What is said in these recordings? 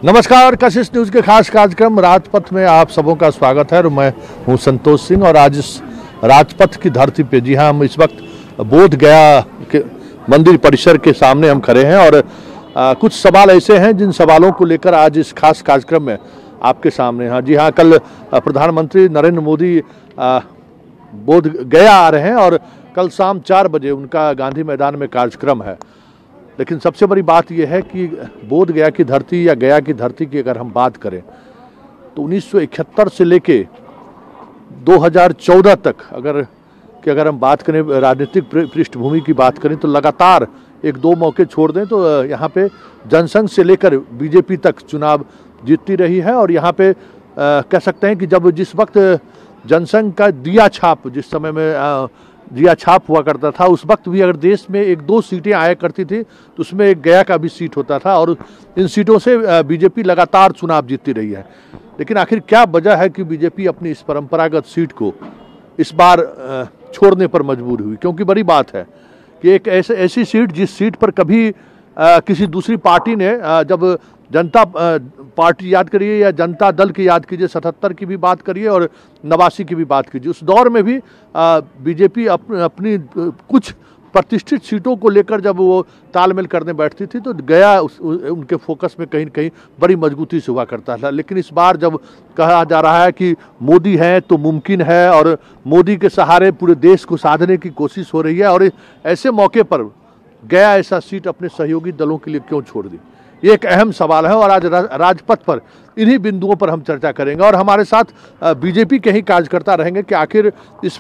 नमस्कार, कशिश न्यूज के खास कार्यक्रम राजपथ में आप सबों का स्वागत है और मैं हूं संतोष सिंह। और आज इस राजपथ की धरती पे, जी हां, हम इस वक्त बोध गया के मंदिर परिसर के सामने हम खड़े हैं और कुछ सवाल ऐसे हैं जिन सवालों को लेकर आज इस खास कार्यक्रम में आपके सामने हैं। जी हाँ, कल प्रधानमंत्री नरेंद्र मोदी बोध गया आ रहे हैं और कल शाम 4 बजे उनका गांधी मैदान में कार्यक्रम है। लेकिन सबसे बड़ी बात यह है कि बोध गया की धरती या गया की धरती की अगर हम बात करें तो 1971 से लेके 2014 तक अगर हम बात करें, राजनीतिक पृष्ठभूमि की बात करें, तो लगातार एक दो मौके छोड़ दें तो यहाँ पे जनसंघ से लेकर बीजेपी तक चुनाव जीतती रही है। और यहाँ पे कह सकते हैं कि जब जिस वक्त जनसंघ का दिया छाप, जिस समय में दिया छाप हुआ करता था, उस वक्त भी अगर देश में एक दो सीटें आया करती थी तो उसमें एक गया का भी सीट होता था और इन सीटों से बीजेपी लगातार चुनाव जीतती रही है। लेकिन आखिर क्या वजह है कि बीजेपी अपनी इस परंपरागत सीट को इस बार छोड़ने पर मजबूर हुई? क्योंकि बड़ी बात है कि एक ऐसी सीट, जिस सीट पर कभी किसी दूसरी पार्टी ने, जब जनता पार्टी याद करिए या जनता दल की याद कीजिए, 77 की भी बात करिए और 89 की भी बात कीजिए, उस दौर में भी बीजेपी अपनी कुछ प्रतिष्ठित सीटों को लेकर जब वो तालमेल करने बैठती थी तो गया उनके फोकस में कहीं न कहीं बड़ी मजबूती से हुआ करता था। लेकिन इस बार जब कहा जा रहा है कि मोदी है तो मुमकिन है और मोदी के सहारे पूरे देश को साधने की कोशिश हो रही है, और ऐसे मौके पर गया ऐसा सीट अपने सहयोगी दलों के लिए क्यों छोड़ दी, ये एक अहम सवाल है। और आज राजपथ पर इन्हीं बिंदुओं पर हम चर्चा करेंगे और हमारे साथ बीजेपी के ही कार्यकर्ता रहेंगे कि आखिर इस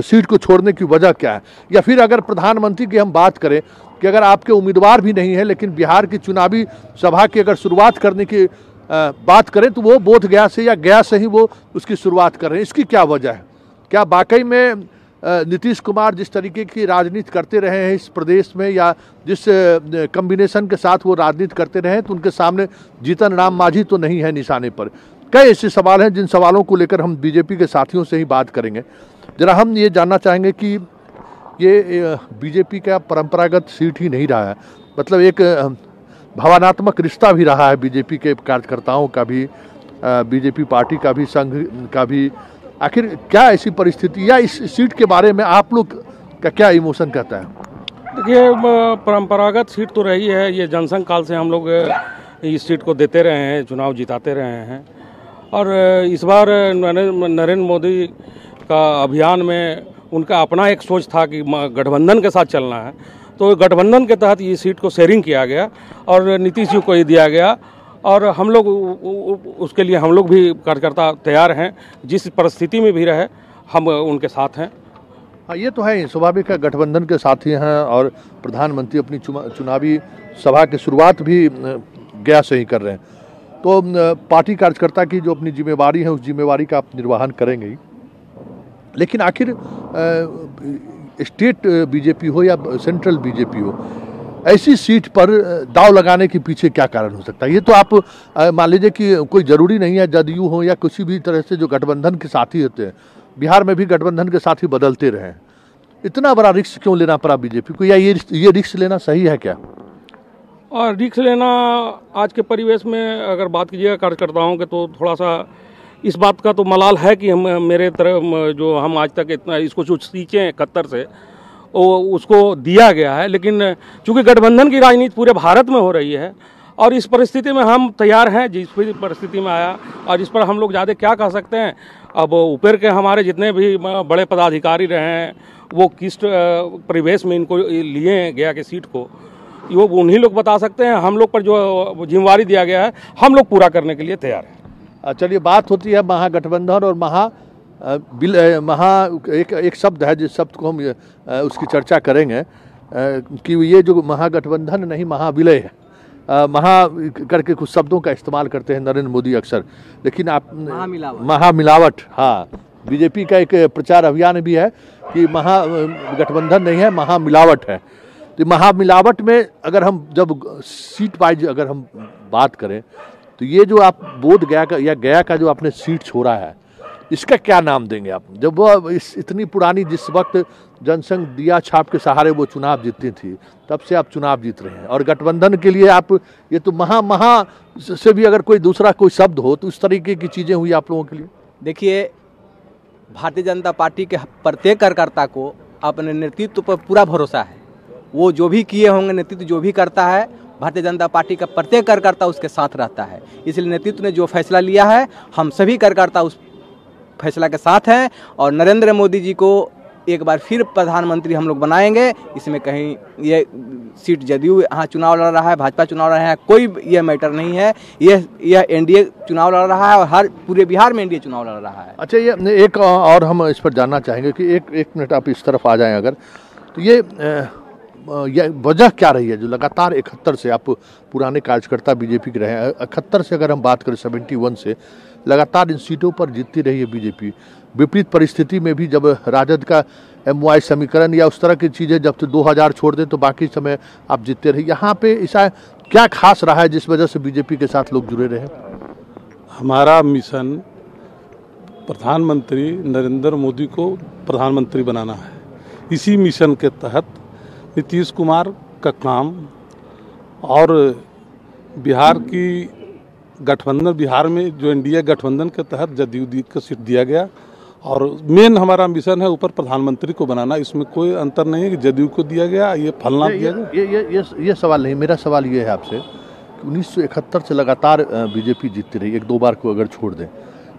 सीट को छोड़ने की वजह क्या है। या फिर अगर प्रधानमंत्री की हम बात करें कि अगर आपके उम्मीदवार भी नहीं है लेकिन बिहार की चुनावी सभा की अगर शुरुआत करने की बात करें तो वो बोध गया से या गया से ही वो उसकी शुरुआत कर रहे हैं, इसकी क्या वजह है? क्या वाकई में नीतीश कुमार जिस तरीके की राजनीति करते रहे हैं इस प्रदेश में, या जिस कॉम्बिनेशन के साथ वो राजनीति करते रहे हैं, तो उनके सामने जीतन राम मांझी तो नहीं है निशाने पर? कई ऐसे सवाल हैं जिन सवालों को लेकर हम बीजेपी के साथियों से ही बात करेंगे। जरा हम ये जानना चाहेंगे कि ये बीजेपी का परंपरागत सीट ही नहीं रहा है, मतलब एक भावनात्मक रिश्ता भी रहा है बीजेपी के कार्यकर्ताओं का भी, बीजेपी पार्टी का भी, संघ का भी। आखिर क्या ऐसी परिस्थिति, या इस सीट के बारे में आप लोग का क्या इमोशन कहता है? देखिए, परंपरागत सीट तो रही है, ये जनसंघ काल से हम लोग इस सीट को देते रहे हैं, चुनाव जिताते रहे हैं। और इस बार नरेंद्र मोदी का अभियान में उनका अपना एक सोच था कि गठबंधन के साथ चलना है, तो गठबंधन के तहत ये सीट को शेयरिंग किया गया और नीतीश जी को ही दिया गया। और हम लोग उसके लिए हम लोग भी कार्यकर्ता तैयार हैं, जिस परिस्थिति में भी रहे हम उनके साथ हैं। हाँ, ये तो है, स्वाभाविक है, गठबंधन के साथी हैं और प्रधानमंत्री अपनी चुनावी सभा की शुरुआत भी गया से ही कर रहे हैं, तो पार्टी कार्यकर्ता की जो अपनी जिम्मेवारी है उस जिम्मेवारी का आप निर्वहन करेंगे ही। लेकिन आखिर स्टेट बीजेपी हो या सेंट्रल बीजेपी हो, ऐसी सीट पर दाव लगाने के पीछे क्या कारण हो सकता है? ये तो आप मान लीजिए कि कोई ज़रूरी नहीं है जदयू हो या किसी भी तरह से जो गठबंधन के साथी होते हैं, बिहार में भी गठबंधन के साथी बदलते रहे हैं, इतना बड़ा रिस्क क्यों लेना पड़ा बीजेपी को, या ये रिस्क लेना सही है क्या? और रिस्क लेना आज के परिवेश में अगर बात कीजिएगा कार्यकर्ताओं के, तो थोड़ा सा इस बात का तो मलाल है कि हम मेरे तरफ जो हम आज तक इतना इसको जो सींचे 71 से वो उसको दिया गया है। लेकिन चूंकि गठबंधन की राजनीति पूरे भारत में हो रही है और इस परिस्थिति में हम तैयार हैं, जिस भी परिस्थिति में आया, और इस पर हम लोग ज़्यादा क्या कह सकते हैं। अब ऊपर के हमारे जितने भी बड़े पदाधिकारी रहे हैं वो किस परिवेश में इनको लिए गया कि सीट को, वो उन्हीं लोग बता सकते हैं। हम लोग पर जो जिम्मेवारी दिया गया है हम लोग पूरा करने के लिए तैयार हैं। चलिए, बात होती है महागठबंधन और एक शब्द है जिस शब्द को हम उसकी चर्चा करेंगे कि ये जो महागठबंधन नहीं महाविलय है, महा करके कुछ शब्दों का इस्तेमाल करते हैं नरेंद्र मोदी अक्सर, लेकिन आप महामिलावट, हाँ, बीजेपी का एक प्रचार अभियान भी है कि महागठबंधन नहीं है, महामिलावट है। तो महामिलावट में अगर हम जब सीट वाइज अगर हम बात करें तो ये जो आप बोध गया का या गया का जो आपने सीट छोड़ा है, इसका क्या नाम देंगे आप? जब वो इस इतनी पुरानी, जिस वक्त जनसंघ दिया छाप के सहारे वो चुनाव जीतती थी, तब से आप चुनाव जीत रहे हैं, और गठबंधन के लिए आप, ये तो महा से भी अगर कोई दूसरा कोई शब्द हो तो इस तरीके की चीजें हुई आप लोगों के लिए। देखिए, भारतीय जनता पार्टी के प्रत्येक कार्यकर्ता को अपने नेतृत्व पर पूरा भरोसा है। वो जो भी किए होंगे, नेतृत्व जो भी करता है, भारतीय जनता पार्टी का प्रत्येक कार्यकर्ता उसके साथ रहता है। इसलिए नेतृत्व ने जो फैसला लिया है, हम सभी कार्यकर्ता उस फैसला के साथ हैं, और नरेंद्र मोदी जी को एक बार फिर प्रधानमंत्री हम लोग बनाएंगे। इसमें कहीं ये सीट जदयू यहाँ चुनाव लड़ रहा है, भाजपा चुनाव लड़ रहा है, कोई ये मैटर नहीं है। यह एनडीए चुनाव लड़ रहा है, और हर पूरे बिहार में एनडीए चुनाव लड़ रहा है। अच्छा, ये एक और हम इस पर जानना चाहेंगे कि एक मिनट आप इस तरफ आ जाएं अगर, तो ये वजह क्या रही है जो लगातार 71 से, आप पुराने कार्यकर्ता बीजेपी के रहे हैं, 71 से अगर हम बात करें 71 से लगातार इन सीटों पर जीतती रही है बीजेपी। विपरीत परिस्थिति में भी जब राजद का MY समीकरण या उस तरह की चीज़ें जब तो 2000 छोड़ दें तो बाकी समय आप जीतते रहे। यहाँ पे ऐसा क्या खास रहा है जिस वजह से बीजेपी के साथ लोग जुड़े रहे? हमारा मिशन प्रधानमंत्री नरेंद्र मोदी को प्रधानमंत्री बनाना है। इसी मिशन के तहत नीतीश कुमार का काम, और बिहार की गठबंधन, बिहार में जो एनडीए गठबंधन के तहत जदयू को सीट दिया गया, और मेन हमारा मिशन है ऊपर प्रधानमंत्री को बनाना। इसमें कोई अंतर नहीं है कि जदयू को दिया गया, ये फलना दिया गया। ये सवाल नहीं, मेरा सवाल ये है आपसे कि 1971 से लगातार बीजेपी जीतती रही, एक दो बार को अगर छोड़ दें,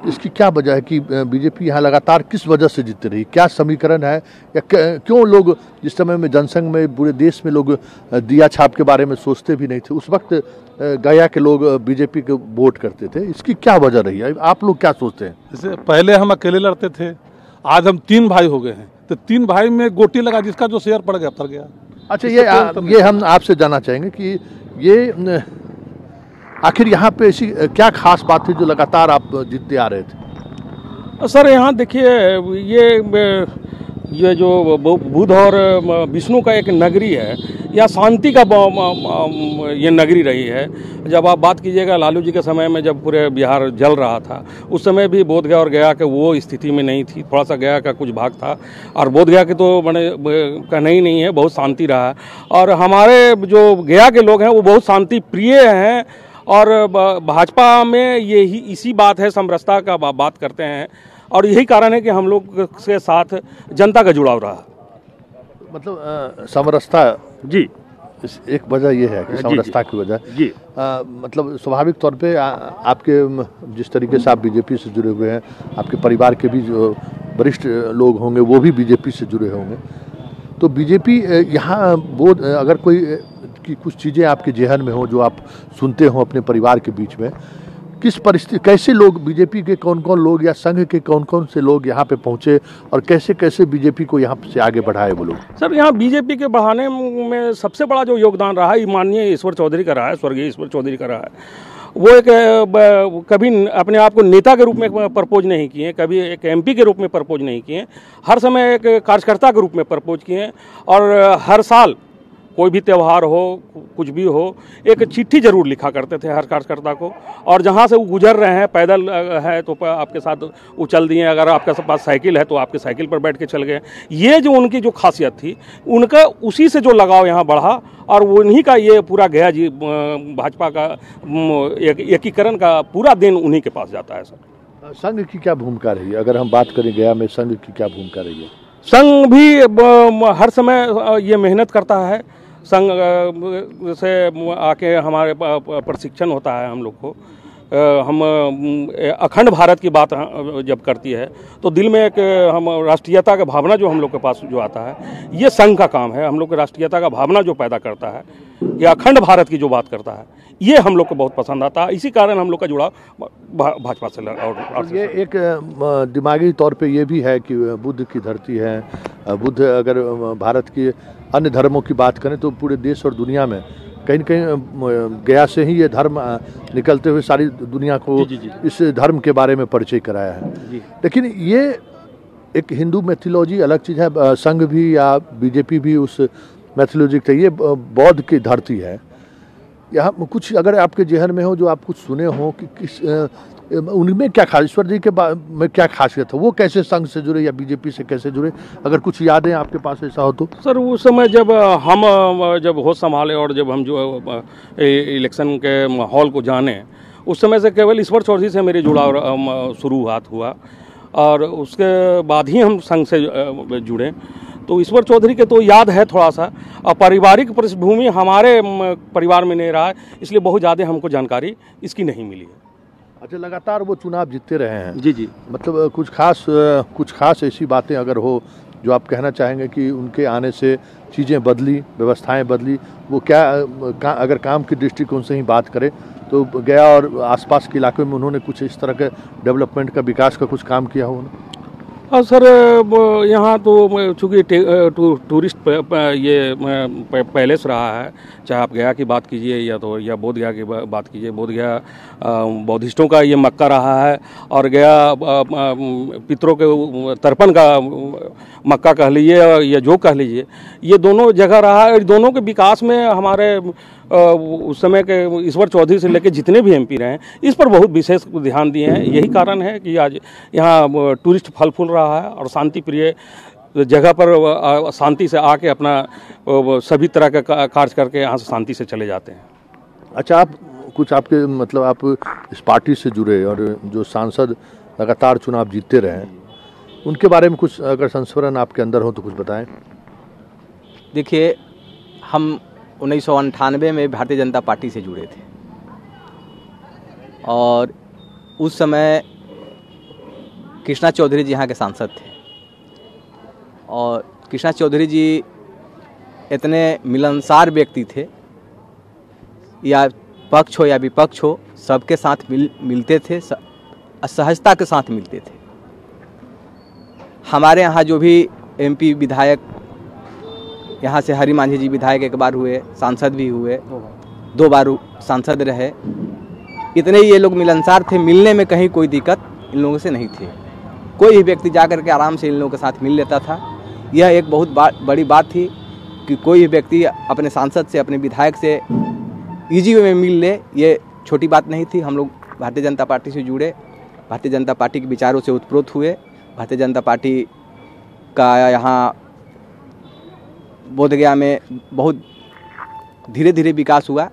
इसकी क्या वजह है कि बीजेपी यहाँ लगातार किस वजह से जीतती रही? क्या समीकरण है, या क्यों लोग जिस समय में जनसंघ में पूरे देश में लोग दिया छाप के बारे में सोचते भी नहीं थे, उस वक्त गया के लोग बीजेपी को वोट करते थे? इसकी क्या वजह रही है? आप लोग क्या सोचते हैं? जैसे पहले हम अकेले लड़ते थे, आज हम 3 भाई हो गए हैं, तो 3 भाई में गोटी लगा, जिसका जो शेयर पड़ गया। अच्छा, ये हम आपसे जानना चाहेंगे कि ये आखिर यहाँ पे ऐसी क्या खास बात थी जो लगातार आप जीतते आ रहे थे? सर, यहाँ देखिए, ये जो बुध और विष्णु का एक नगरी है, या शांति का ये नगरी रही है। जब आप बात कीजिएगा लालू जी के समय में, जब पूरे बिहार जल रहा था, उस समय भी बोधगया और गया के वो स्थिति में नहीं थी। थोड़ा सा गया का कुछ भाग था, और बोधगया के तो बड़े कहना ही नहीं है, बहुत शांति रहा है। और हमारे जो गया के लोग हैं वो बहुत शांति प्रिय हैं, और भाजपा में यही इसी बात है, समरसता का बात करते हैं, और यही कारण है कि हम लोग के साथ जनता का जुड़ाव रहा। मतलब समरसता जी, एक वजह यह है कि समरसता की वजह जी, मतलब स्वाभाविक तौर पे आपके जिस तरीके से आप बीजेपी से जुड़े हुए हैं, आपके परिवार के भी जो वरिष्ठ लोग होंगे वो भी बीजेपी से जुड़े होंगे, तो बीजेपी यहाँ वो अगर कोई कि कुछ चीज़ें आपके जेहन में हो जो आप सुनते हो अपने परिवार के बीच में, किस परिस्थिति, कैसे लोग बीजेपी के कौन कौन लोग या संघ के कौन कौन से लोग यहाँ पे पहुँचे, और कैसे कैसे बीजेपी को यहाँ से आगे बढ़ाए वो लोग? सर, यहाँ बीजेपी के बढ़ाने में सबसे बड़ा जो योगदान रहा है, माननीय ईश्वर चौधरी का रहा है, स्वर्गीय ईश्वर चौधरी का रहा है। वो एक कभी अपने आप को नेता के रूप में प्रपोज नहीं किए, कभी एक MP के रूप में प्रपोज नहीं किए, हर समय एक कार्यकर्ता के रूप में प्रपोज किए, और हर साल कोई भी त्यौहार हो, कुछ भी हो, एक चिट्ठी जरूर लिखा करते थे हर कार्यकर्ता को, और जहाँ से वो गुजर रहे हैं, पैदल है तो आपके साथ वो चल दिए, अगर आपके पास साइकिल है तो आपके साइकिल पर बैठ के चल गए। ये जो उनकी जो खासियत थी, उनका उसी से जो लगाव यहाँ बढ़ा, और उन्हीं का ये पूरा गया जी भाजपा का एकीकरण का पूरा दिन उन्हीं के पास जाता है। सर, संघ की क्या भूमिका रही है? अगर हम बात करें गया में, संघ की क्या भूमिका रही है? संघ भी हर समय ये मेहनत करता है। संघ से आके हमारे प्रशिक्षण होता है हम लोग को। हम अखंड भारत की बात जब करती है तो दिल में एक हम राष्ट्रीयता का भावना जो हम लोग के पास जो आता है, ये संघ का काम है। हम लोग को राष्ट्रीयता का भावना जो पैदा करता है, ये अखंड भारत की जो बात करता है, ये हम लोग को बहुत पसंद आता है। इसी कारण हम लोग का जुड़ाव भाजपा से और ये एक दिमागी तौर पे ये भी है कि बुद्ध की धरती है। बुद्ध, अगर भारत के अन्य धर्मों की बात करें तो पूरे देश और दुनिया में कहीं न कहीं गया से ही ये धर्म निकलते हुए सारी दुनिया को इस धर्म के बारे में परिचय कराया है। लेकिन ये एक हिंदू मैथोलॉजी अलग चीज़ है, संघ भी या बीजेपी भी उस मैथोलॉजी के, ये बौद्ध की धरती है। यहाँ कुछ अगर आपके जहन में हो जो आप कुछ सुने हो कि किस उनमें क्या खास, ईश्वर जी के में क्या खासियत है, वो कैसे संघ से जुड़े या बीजेपी से कैसे जुड़े, अगर कुछ यादें आपके पास ऐसा हो तो? सर उस समय जब हम जब होश संभाले और जब हम जो इलेक्शन के माहौल को जाने, उस समय से केवल ईश्वर चौधरी से मेरी जुड़ाव शुरुआत हुआ और उसके बाद ही हम संघ से जुड़े। तो ईश्वर चौधरी के तो याद है थोड़ा सा, और पारिवारिक पृष्ठभूमि हमारे परिवार में नहीं रहा है, इसलिए बहुत ज़्यादा हमको जानकारी इसकी नहीं मिली है। अच्छा, लगातार वो चुनाव जीतते रहे हैं। जी जी। मतलब कुछ खास ऐसी बातें अगर हो जो आप कहना चाहेंगे कि उनके आने से चीज़ें बदली, व्यवस्थाएं बदली, वो क्या अगर काम की दृष्टिकोण से ही बात करें तो गया और आसपास के इलाकों में उन्होंने कुछ इस तरह के डेवलपमेंट का, विकास का कुछ काम किया हो? हाँ सर, यहाँ तो चूँकि टूरिस्ट ये पैलेस रहा है, चाहे आप गया की बात कीजिए या बोध गया की बात कीजिए। बोध गया बौद्धिस्टों का ये मक्का रहा है और गया पितरों के तर्पण का मक्का कह लीजिए या जो कह लीजिए, ये दोनों जगह रहा है। और दोनों के विकास में हमारे उस समय के ईश्वर चौधरी से लेकर जितने भी एमपी रहे हैं, इस पर बहुत विशेष ध्यान दिए हैं। यही कारण है कि आज यहाँ टूरिस्ट फल फूल रहा है और शांति प्रिय जगह पर शांति से आके अपना सभी तरह का कार्य करके यहाँ से शांति से चले जाते हैं। अच्छा, आप कुछ आपके मतलब आप इस पार्टी से जुड़े और जो सांसद लगातार चुनाव जीतते रहे हैं, उनके बारे में कुछ अगर संस्मरण आपके अंदर हो तो कुछ बताएं। देखिए, हम 1998 में भारतीय जनता पार्टी से जुड़े थे और उस समय कृष्णा चौधरी जी यहाँ के सांसद थे और कृष्णा चौधरी जी इतने मिलनसार व्यक्ति थे, या पक्ष हो या विपक्ष हो, सबके साथ मिलते थे, सहजता के साथ मिलते थे। हमारे यहाँ जो भी एमपी विधायक, यहाँ से हरि मांझी जी विधायक एक बार हुए, सांसद भी हुए, 2 बार सांसद रहे। इतने ये लोग मिलनसार थे, मिलने में कहीं कोई दिक्कत इन लोगों से नहीं थी। कोई भी व्यक्ति जाकर के आराम से इन लोगों के साथ मिल लेता था। यह एक बहुत बड़ी बात थी कि कोई भी व्यक्ति अपने सांसद से, अपने विधायक से ईजी वे में मिल ले, ये छोटी बात नहीं थी। हम लोग भारतीय जनता पार्टी से जुड़े, भारतीय जनता पार्टी के विचारों से उत्प्रोत हुए। भारतीय जनता पार्टी का यहाँ बोधगया में बहुत धीरे धीरे विकास हुआ।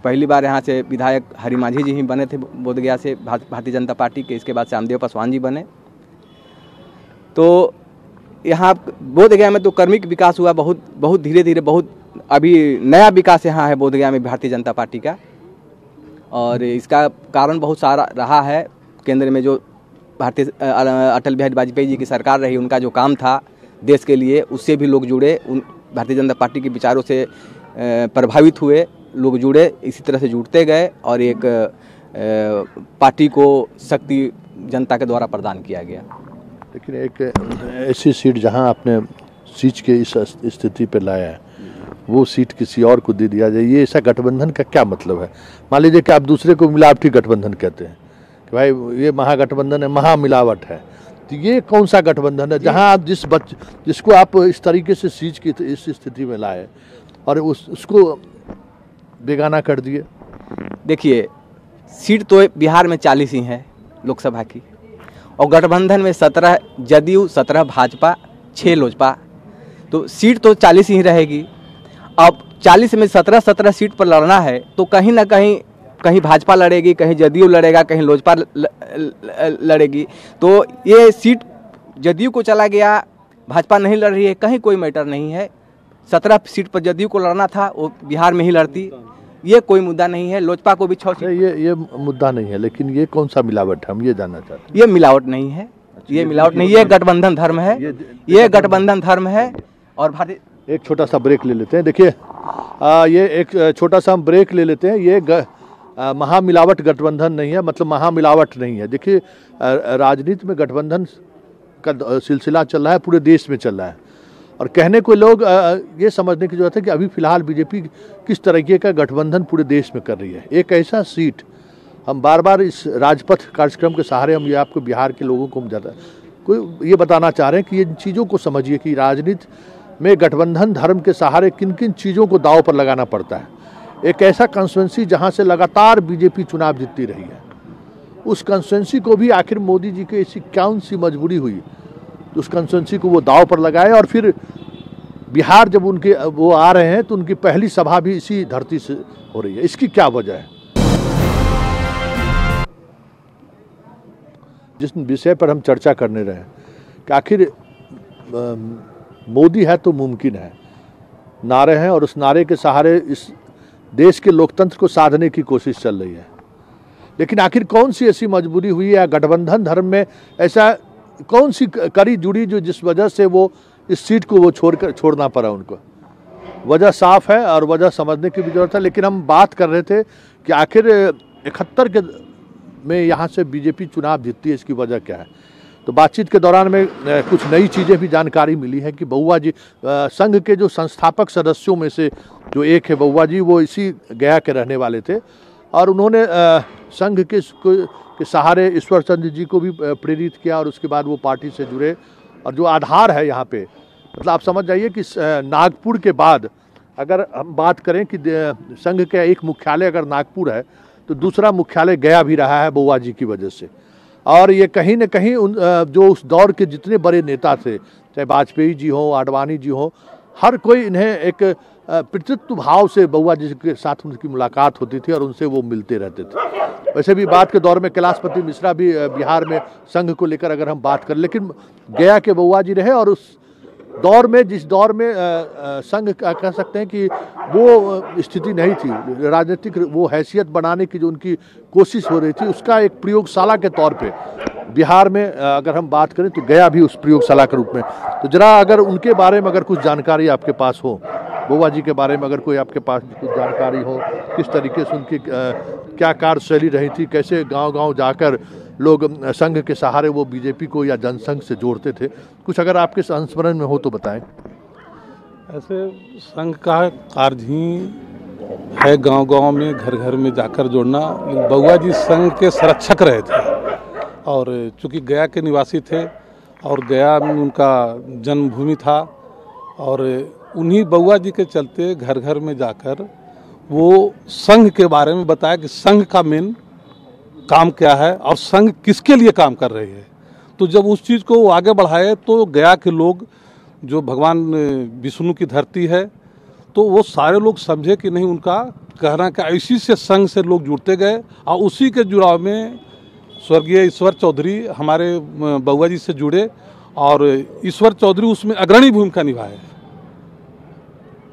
पहली बार यहाँ से विधायक हरि मांझी जी ही बने थे बोधगया से भारतीय जनता पार्टी के। इसके बाद श्यामदेव पासवान जी बने। तो यहाँ बोधगया में तो कर्मिक विकास हुआ बहुत धीरे धीरे। बहुत अभी नया विकास यहाँ है बोधगया में भारतीय जनता पार्टी का, और इसका कारण बहुत सारा रहा है। केंद्र में जो भारतीय अटल बिहारी वाजपेयी जी की सरकार रही, उनका जो काम था देश के लिए, उससे भी लोग जुड़े, उन भारतीय जनता पार्टी के विचारों से प्रभावित हुए, लोग जुड़े, इसी तरह से जुड़ते गए और एक पार्टी को शक्ति जनता के द्वारा प्रदान किया गया। लेकिन एक ऐसी सीट जहां आपने सीट के इस स्थिति पर लाया है, वो सीट किसी और को दे दिया जाए, ये ऐसा गठबंधन का क्या मतलब है? मान लीजिए कि आप दूसरे को मिलावटी गठबंधन कहते हैं कि भाई ये महागठबंधन है, महामिलावट है, तो ये कौन सा गठबंधन है जहां आप जिसको आप इस तरीके से सीट की इस स्थिति में लाए और उसको बेगाना कर दिए? देखिए, सीट तो बिहार में 40 ही है लोकसभा की, और गठबंधन में 17 जदयू, 17 भाजपा, 6 लोजपा, तो सीट तो 40 ही रहेगी। अब 40 में 17 सीट पर लड़ना है तो कहीं ना कहीं भाजपा लड़ेगी, कहीं जदयू लड़ेगा, कहीं लोजपा लड़ेगी। तो ये सीट जदयू को चला गया, भाजपा नहीं लड़ रही है, कहीं कोई मैटर नहीं है। 17 सीट पर जदयू को लड़ना था, वो बिहार में ही लड़ती, ये कोई मुद्दा नहीं है। लोजपा को भी 6 सीट, ये मुद्दा नहीं है, लेकिन ये कौन सा मिलावट है, हम ये जानना चाहते हैं। ये मिलावट नहीं है, ये मिलावट नहीं, ये गठबंधन धर्म है, ये गठबंधन धर्म है। और भारतीय, एक छोटा सा ब्रेक ले लेते हैं। देखिए, ये एक छोटा सा हम ब्रेक ले लेते हैं। ये महामिलावट गठबंधन नहीं है, मतलब महामिलावट नहीं है। देखिए, राजनीति में गठबंधन का सिलसिला चल रहा है, पूरे देश में चल रहा है, और कहने को लोग ये समझने की जरूरत है कि अभी फिलहाल बीजेपी किस तरीके का गठबंधन पूरे देश में कर रही है। एक ऐसा सीट, हम बार बार इस राजपथ कार्यक्रम के सहारे हम ये आपको बिहार के लोगों को हम ज़्यादा कोई ये बताना चाह रहे हैं कि ये चीज़ों को समझिए कि राजनीति में गठबंधन धर्म के सहारे किन किन चीज़ों को दांव पर लगाना पड़ता है। एक ऐसा कंस्टिट्यूंसी जहां से लगातार बीजेपी चुनाव जीतती रही है, उस कंस्टिट्यूंसी को भी आखिर मोदी जी की ऐसी कौन सी मजबूरी हुई तो उस कंस्टिट्यूंसी को वो दांव पर लगाए। और फिर बिहार जब उनके वो आ रहे हैं तो उनकी पहली सभा भी इसी धरती से हो रही है। इसकी क्या वजह है? जिस विषय पर हम चर्चा करने रहे कि आखिर मोदी है तो मुमकिन है नारे हैं, और उस नारे के सहारे इस देश के लोकतंत्र को साधने की कोशिश चल रही है। लेकिन आखिर कौन सी ऐसी मजबूरी हुई है, गठबंधन धर्म में ऐसा कौन सी कड़ी जुड़ी जो जिस वजह से वो इस सीट को वो छोड़ना पड़ा उनको? वजह साफ है और वजह समझने की भी जरूरत है। लेकिन हम बात कर रहे थे कि आखिर 71 के में यहाँ से बीजेपी चुनाव जीतती है, इसकी वजह क्या है? तो बातचीत के दौरान में कुछ नई चीज़ें भी जानकारी मिली है कि बउआ जी संघ के जो संस्थापक सदस्यों में से जो एक है बउआ जी, वो इसी गया के रहने वाले थे और उन्होंने संघ के सहारे ईश्वर चंद्र जी को भी प्रेरित किया और उसके बाद वो पार्टी से जुड़े। और जो आधार है यहाँ पे, मतलब आप समझ जाइए कि नागपुर के बाद अगर हम बात करें कि संघ का एक मुख्यालय अगर नागपुर है तो दूसरा मुख्यालय गया भी रहा है बउआ जी की वजह से। और ये कहीं न कहीं जो उस दौर के जितने बड़े नेता थे, चाहे वाजपेयी जी हो, आडवाणी जी हो, हर कोई इन्हें एक पितृत्व भाव से बउआ जी के साथ उनकी मुलाकात होती थी और उनसे वो मिलते रहते थे। वैसे भी बात के दौर में कैलाशपति मिश्रा भी बिहार में संघ को लेकर अगर हम बात करें, लेकिन गया के बउआ जी रहे। और उस दौर में जिस दौर में संघ कह सकते हैं कि वो स्थिति नहीं थी, राजनीतिक वो हैसियत बनाने की जो उनकी कोशिश हो रही थी, उसका एक प्रयोगशाला के तौर पे बिहार में अगर हम बात करें तो गया भी उस प्रयोगशाला के रूप में। तो जरा अगर उनके बारे में अगर कुछ जानकारी आपके पास हो, बउआ जी के बारे में अगर कोई आपके पास कुछ जानकारी हो, किस तरीके से उनकी क्या कार्यशैली रही थी, कैसे गांव-गांव जाकर लोग संघ के सहारे वो बीजेपी को या जनसंघ से जोड़ते थे, कुछ अगर आपके संस्मरण में हो तो बताएं। ऐसे संघ का कार्य ही है गांव-गांव में, घर-घर में जाकर जोड़ना। बउआ जी संघ के संरक्षक रहे थे और चूँकि गया के निवासी थे और गया में उनका जन्मभूमि था और उन्हीं बउआ जी के चलते घर घर में जाकर वो संघ के बारे में बताया कि संघ का मेन काम क्या है और संघ किसके लिए काम कर रही है। तो जब उस चीज़ को वो आगे बढ़ाए तो गया के लोग, जो भगवान विष्णु की धरती है, तो वो सारे लोग समझे कि नहीं, उनका कहना कि इसी से संघ से लोग जुड़ते गए और उसी के जुड़ाव में स्वर्गीय ईश्वर चौधरी हमारे बउआ जी से जुड़े और ईश्वर चौधरी उसमें अग्रणी भूमिका निभाए,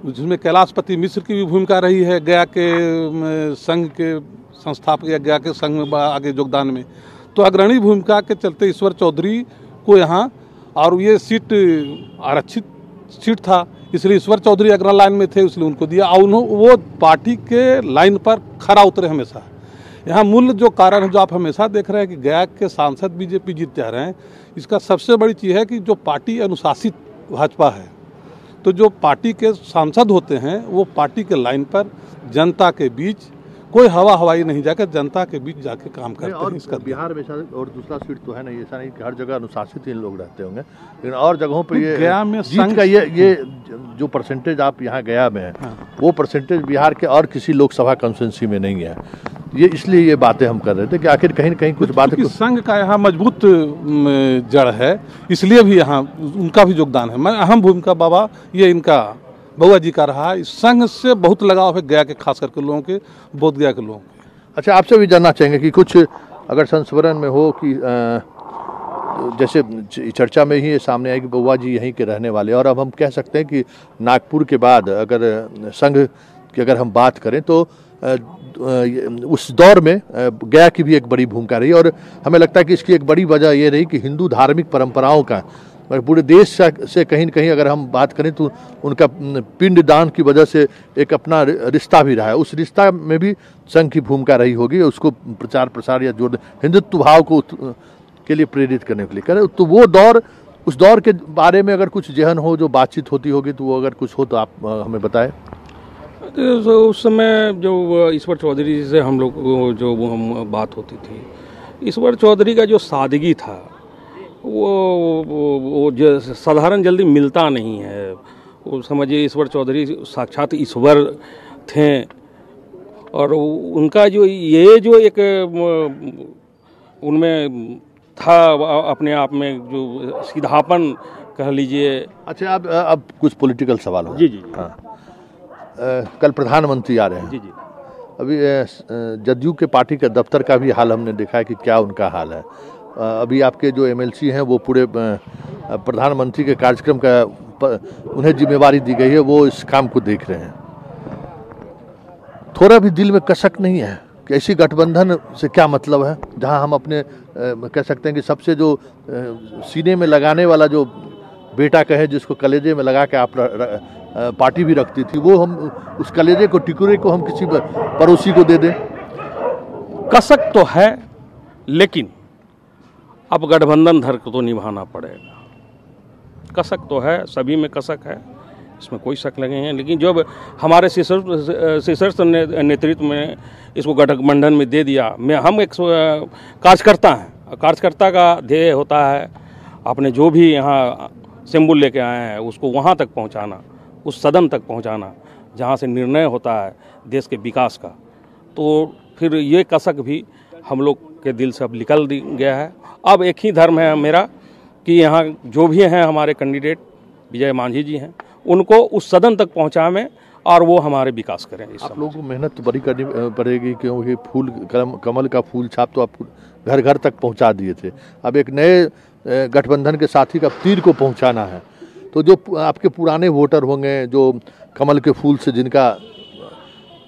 जिसमें कैलाशपति मिश्र की भी भूमिका रही है गया के संघ के संस्थापक या गया के संघ में आगे योगदान में। तो अग्रणी भूमिका के चलते ईश्वर चौधरी को यहाँ, और ये सीट आरक्षित सीट था इसलिए ईश्वर चौधरी अग्रणी लाइन में थे, इसलिए उनको दिया और वो पार्टी के लाइन पर खरा उतरे हमेशा। यहाँ मूल जो कारण है जो आप हमेशा देख रहे हैं कि गया के सांसद बीजेपी जीतते आ रहे हैं, इसका सबसे बड़ी चीज़ है कि जो पार्टी अनुशासित भाजपा है, तो जो पार्टी के सांसद होते हैं वो पार्टी के लाइन पर जनता के बीच कोई हवाई नहीं जाकर जनता के बीच जाके काम करते हैं। इसका बिहार में और दूसरा सीट तो है नहीं, ऐसा नहीं कि हर जगह अनुशासित इन लोग रहते होंगे, लेकिन और जगहों पर ये गया में जीत का ये जो परसेंटेज आप यहाँ गया में है, वो परसेंटेज बिहार के और किसी लोकसभा कॉन्स्टिट्यूंसी में नहीं है। ये इसलिए ये बातें हम कर रहे थे कि आखिर कहीं न कहीं कुछ बातें, संघ का यहाँ मजबूत जड़ है, इसलिए भी यहाँ उनका भी योगदान है। मैं अहम भूमिका बाबा ये इनका बउआ जी का रहा है। इस संघ से बहुत लगाव है गया के, खास करके लोगों के, बोध गया के लोगों के। अच्छा, आपसे भी जानना चाहेंगे कि कुछ अगर संस्मरण में हो कि जैसे चर्चा में ही ये सामने आया कि बउआ जी यहीं के रहने वाले, और अब हम कह सकते हैं कि नागपुर के बाद अगर संघ की अगर हम बात करें तो उस दौर में गया की भी एक बड़ी भूमिका रही। और हमें लगता है कि इसकी एक बड़ी वजह ये रही कि हिंदू धार्मिक परंपराओं का पूरे देश से कहीं न कहीं अगर हम बात करें तो उनका पिंड दान की वजह से एक अपना रिश्ता भी रहा है। उस रिश्ता में भी संघ की भूमिका रही होगी, उसको प्रचार प्रसार या जोड़ हिंदुत्व भाव को के लिए प्रेरित करने के लिए करें। तो वो दौर, उस दौर के बारे में अगर कुछ जहन हो, जो बातचीत होती होगी, तो वो अगर कुछ हो तो आप हमें बताएं। तो उस समय जो ईश्वर चौधरी से हम लोग जो हम बात होती थी, ईश्वर चौधरी का जो सादगी था वो साधारण जल्दी मिलता नहीं है। वो समझिए ईश्वर चौधरी साक्षात ईश्वर थे और उनका जो ये जो एक उनमें था अपने आप में जो सीधापन कह लीजिए। अच्छा, अब कुछ पॉलिटिकल सवाल हो। जी जी हाँ, कल प्रधानमंत्री आ रहे हैं। जी जी। अभी जदयू के पार्टी के दफ्तर का भी हाल हमने देखा है कि क्या उनका हाल है। अभी आपके जो एमएलसी हैं वो पूरे प्रधानमंत्री के कार्यक्रम का उन्हें जिम्मेवारी दी गई है, वो इस काम को देख रहे हैं। थोड़ा भी दिल में कसक नहीं है कि ऐसी गठबंधन से क्या मतलब है, जहां हम अपने कह सकते हैं कि सबसे जो सीने में लगाने वाला जो बेटा कहे, जिसको कलेजे में लगा के आप पार्टी भी रखती थी, वो हम उस कलेजे को टिकुरे को हम किसी पड़ोसी को दे दें। कसक तो है, लेकिन अब गठबंधन धर को तो निभाना पड़ेगा। कसक तो है, सभी में कसक है, इसमें कोई शक लगे हैं। लेकिन जब हमारे शीर्षस्थ नेतृत्व में इसको गठबंधन में दे दिया, हम एक कार्यकर्ता हैं, कार्यकर्ता का ध्येय होता है अपने जो भी यहाँ सिंबल लेके आए हैं उसको वहाँ तक पहुँचाना, उस सदन तक पहुँचाना जहाँ से निर्णय होता है देश के विकास का। तो फिर ये कसक भी हम लोग के दिल से अब निकल गया है। अब एक ही धर्म है मेरा कि यहाँ जो भी हैं हमारे कैंडिडेट विजय मांझी जी हैं, उनको उस सदन तक पहुँचाएं और वो हमारे विकास करें। आप लोगों को मेहनत तो बड़ी करनी पड़ेगी, क्योंकि फूल कमल का फूल छाप तो आप घर घर तक पहुँचा दिए थे। अब एक नए गठबंधन के साथी का तीर को पहुँचाना है। तो जो आपके पुराने वोटर होंगे, जो कमल के फूल से जिनका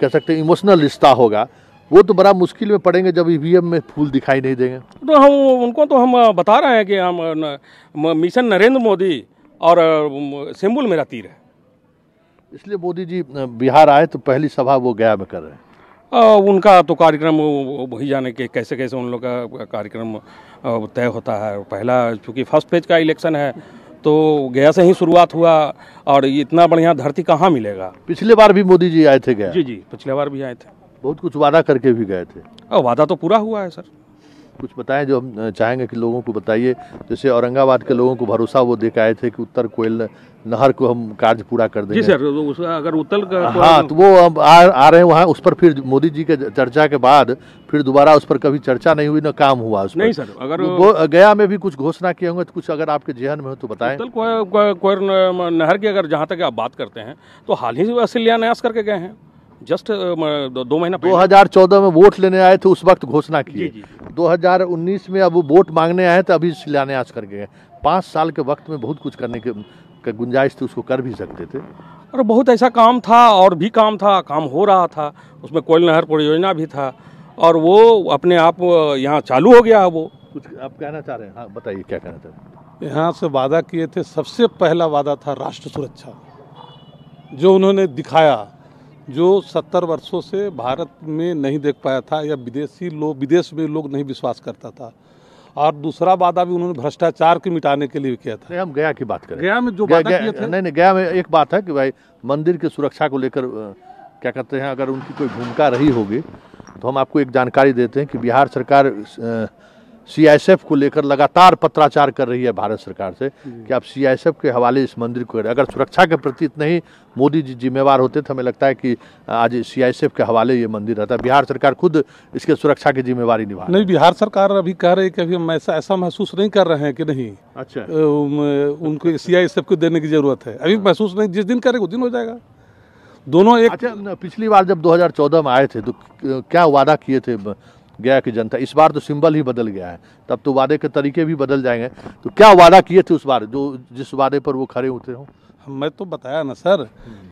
कह सकते हैं इमोशनल रिश्ता होगा, वो तो बड़ा मुश्किल में पड़ेंगे जब ईवीएम में फूल दिखाई नहीं देंगे। तो उनको तो हम बता रहे हैं कि हम मिशन नरेंद्र मोदी और सिंबल मेरा तीर है। इसलिए मोदी जी बिहार आए तो पहली सभा वो गया में कर रहे हैं। उनका तो कार्यक्रम वही जाने के कैसे कैसे उन लोग का कार्यक्रम तय होता है। पहला चूँकि फर्स्ट फेज का इलेक्शन है तो गया से ही शुरुआत हुआ, और इतना बढ़िया धरती कहाँ मिलेगा। पिछले बार भी मोदी जी आए थे गया? जी जी, पिछले बार भी आए थे। बहुत कुछ वादा करके भी गए थे। वादा तो पूरा हुआ है सर। कुछ बताएं जो हम चाहेंगे कि लोगों को बताइए। जैसे औरंगाबाद के लोगों को भरोसा वो दे के आए थे कि उत्तर कोयल नहर को हम कार्य पूरा कर देंगे। जी सर, अगर उत्तर का हाँ, तो वो अब आ रहे हैं वहाँ। उस पर फिर मोदी जी के चर्चा के बाद फिर दोबारा उस पर कभी चर्चा नहीं हुई, ना काम हुआ उस पर। नहीं सर, अगर गया में भी कुछ घोषणा किए होंगे, तो कुछ अगर आपके जेहन में हो तो बताएं। उत्तर कोयल नहर की अगर जहाँ तक आप बात करते हैं तो हाल ही शिलान्यास करके गए हैं, जस्ट 2 महीना 2014 में वोट लेने आए थे, उस वक्त घोषणा की। 2019 में अब वो वोट मांगने आए तो अभी शिलान्यास कर गए। 5 साल के वक्त में बहुत कुछ करने की गुंजाइश थी, उसको कर भी सकते थे। और बहुत ऐसा काम था, और भी काम था, काम हो रहा था। उसमें कोयल नहर परियोजना भी था, और वो अपने आप यहाँ चालू हो गया। वो कुछ आप कहना चाह रहे हैं? हाँ बताइए, क्या कहना चाह रहे हैं? यहाँ से वादा किए थे, सबसे पहला वादा था राष्ट्र सुरक्षा, जो उन्होंने दिखाया, जो 70 वर्षों से भारत में नहीं देख पाया था, या विदेश में लोग नहीं विश्वास करता था। और दूसरा वादा भी उन्होंने भ्रष्टाचार के मिटाने के लिए किया था। नहीं, हम गया की बात करें। गया में जो वादा किए थे, नहीं, गया में एक बात है कि भाई मंदिर की सुरक्षा को लेकर क्या कहते हैं, अगर उनकी कोई भूमिका रही होगी तो हम आपको एक जानकारी देते हैं कि बिहार सरकार सीआईएसएफ को लेकर लगातार पत्राचार कर रही है भारत सरकार से कि आप सीआईएसएफ के हवाले इस मंदिर को करें। अगर सुरक्षा के प्रति इतना ही मोदी जी जिम्मेवार होते तो हमें लगता है कि आज सीआईएसएफ के हवाले ये मंदिर रहता। बिहार सरकार खुद इसके सुरक्षा की जिम्मेवारी निभा रही है। नहीं, बिहार सरकार अभी कह रही है कि अभी हम ऐसा महसूस नहीं कर रहे हैं कि नहीं, अच्छा, उनको सीआईएसएफ को देने की जरूरत है। अभी महसूस नहीं, जिस दिन करेगा उस दिन हो जाएगा। दोनों एक। अच्छा, पिछली बार जब 2014 में आए थे तो क्या वादा किए थे गया की जनता? इस बार तो सिंबल ही बदल गया है, तब तो वादे के तरीके भी बदल जाएंगे। तो क्या वादा किए थे उस बार, जो जिस वादे पर वो खड़े उतरे हों? मैं तो बताया ना सर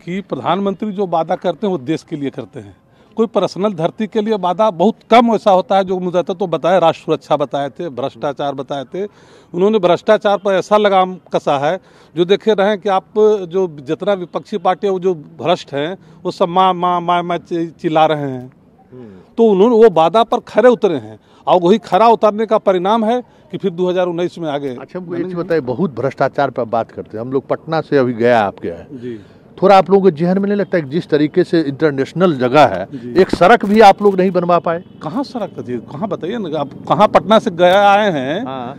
कि प्रधानमंत्री जो वादा करते हैं वो देश के लिए करते हैं। कोई पर्सनल धरती के लिए वादा बहुत कम ऐसा होता है जो मुझे तो बताया। राष्ट्र सुरक्षा बताए थे, भ्रष्टाचार बताए थे। उन्होंने भ्रष्टाचार पर ऐसा लगाम कसा है जो देखे रहे हैं कि आप जो जितना विपक्षी पार्टी है वो जो भ्रष्ट हैं वो सब माँ चिल्ला रहे हैं। तो उन्होंने वो वादा पर खरे उतरे हैं, और वही खरा उतरने का परिणाम है कि फिर 2019 में आगे। अच्छा, हमको एक चीज बताइए, बहुत भ्रष्टाचार पर बात करते हैं हम लोग। पटना से अभी गया आपके है जी, थोड़ा आप लोगों के जेहन में नहीं लगता है जिस तरीके से इंटरनेशनल जगह है, एक सड़क भी आप लोग नहीं बनवा पाए? कहाँ सड़क जी, कहाँ बताइए ना, आप कहाँ पटना से गया आए हैं? हाँ,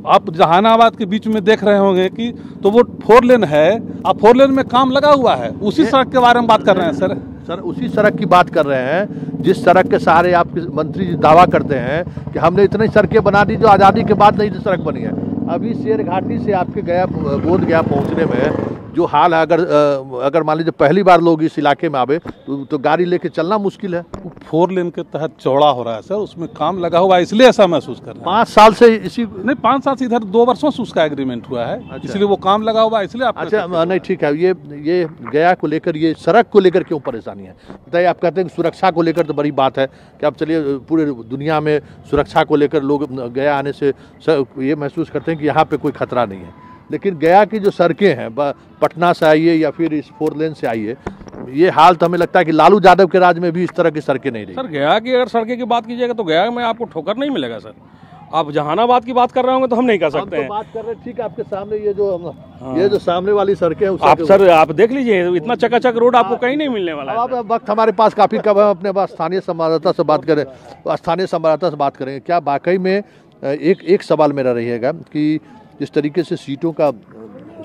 आप जहानाबाद के बीच में देख रहे होंगे कि तो वो 4 लेन है, अब 4 लेन में काम लगा हुआ है, उसी सड़क के बारे में बात कर रहे हैं सर। सर उसी सड़क की बात कर रहे हैं जिस सड़क के सहारे आपके मंत्री जी दावा करते हैं कि हमने इतनी सड़कें बना दी जो आज़ादी के बाद नई सड़क बनी है। अभी शेर घाटी से आपके गया बोध गया पहुंचने में जो हाल है, अगर मान लीजिए पहली बार लोग इस इलाके में आवे तो गाड़ी लेके चलना मुश्किल है। 4 लेन के तहत चौड़ा हो रहा है सर, उसमें काम लगा हुआ है, इसलिए ऐसा महसूस कर रहे हैं। 5 साल से इसी नहीं, 5 साल से इधर 2 वर्षों से उसका एग्रीमेंट हुआ है। अच्छा। इसलिए वो काम लगा हुआ है, इसलिए आप अच्छा नहीं ठीक है। ये गया को लेकर, ये सड़क को लेकर क्यों परेशानी है बताइए। आप कहते हैं कि सुरक्षा को लेकर तो बड़ी बात है कि आप चलिए पूरे दुनिया में सुरक्षा को लेकर लोग गया आने से ये महसूस करते हैं कि यहाँ पे कोई खतरा नहीं है, लेकिन गया की जो सड़कें हैं पटना से आइए या फिर इस 4 लेन से आइए, ये हाल तो हमें लगता है कि लालू यादव के राज में भी इस तरह की सड़कें नहीं रही। सर गया की अगर सड़कें की बात कीजिएगा तो गया में आपको ठोकर नहीं मिलेगा सर। आप जहानाबाद की बात कर रहे होंगे तो हम नहीं कर सकते हैं। बात कर रहे हैं ठीक है, आपके सामने ये जो सामने वाली सड़कें हैं आप सर आप देख लीजिए, इतना चकाचक रोड आपको कहीं नहीं मिलने वाला है। अब वक्त हमारे पास काफी कम है, अपने पास स्थानीय संवाददाता से बात करें, स्थानीय संवाददाता से बात करेंगे। क्या वाकई में एक सवाल मेरा रहिएगा कि जिस तरीके से सीटों का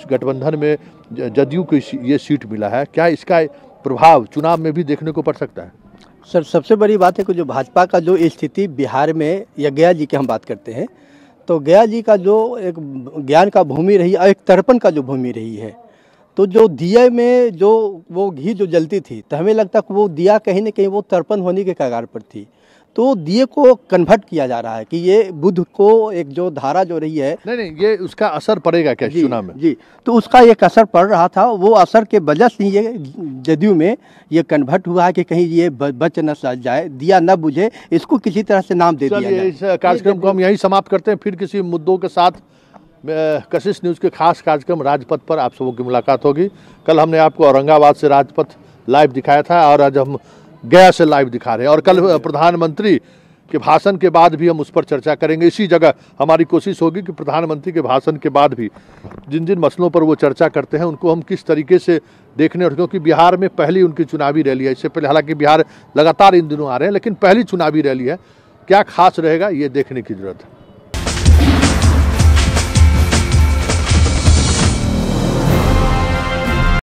गठबंधन में जदयू को ये सीट मिला है, क्या इसका प्रभाव चुनाव में भी देखने को पड़ सकता है? सर सबसे बड़ी बात है कि जो भाजपा का जो स्थिति बिहार में, या गया जी की हम बात करते हैं तो गया जी का जो एक ज्ञान का भूमि रही, एक तर्पण का जो भूमि रही है, तो जो दिए में जो वो घी जो जलती थी तो हमें लगता कि वो दिया कहीं न कहीं वो तर्पण होने के कगार पर थी। तो दिए को कन्वर्ट किया जा रहा है कि ये बुध को एक जो धारा जो रही है, नहीं ये उसका असर पड़ेगा क्या चुनाव में? जी, तो उसका एक असर पड़ रहा था। वो असर के वजह से ये जदयू में ये कन्वर्ट हुआ है कि कहीं ये बच न जाए, दिया न बुझे, इसको किसी तरह से नाम दे दिया जाए। इस कार्यक्रम को हम यहीं समाप्त करते हैं, फिर किसी मुद्दों के साथ कशिश न्यूज़ के खास कार्यक्रम राजपथ पर आप सबों की मुलाकात होगी। कल हमने आपको औरंगाबाद से राजपथ लाइव दिखाया था और आज हम गया से लाइव दिखा रहे हैं, और कल प्रधानमंत्री के भाषण के बाद भी हम उस पर चर्चा करेंगे। इसी जगह हमारी कोशिश होगी कि प्रधानमंत्री के भाषण के बाद भी जिन जिन मसलों पर वो चर्चा करते हैं उनको हम किस तरीके से देखने, और क्योंकि बिहार में पहली उनकी चुनावी रैली है, इससे पहले हालांकि बिहार लगातार इन दिनों आ रहे हैं, लेकिन पहली चुनावी रैली है, क्या खास रहेगा ये देखने की जरूरत है।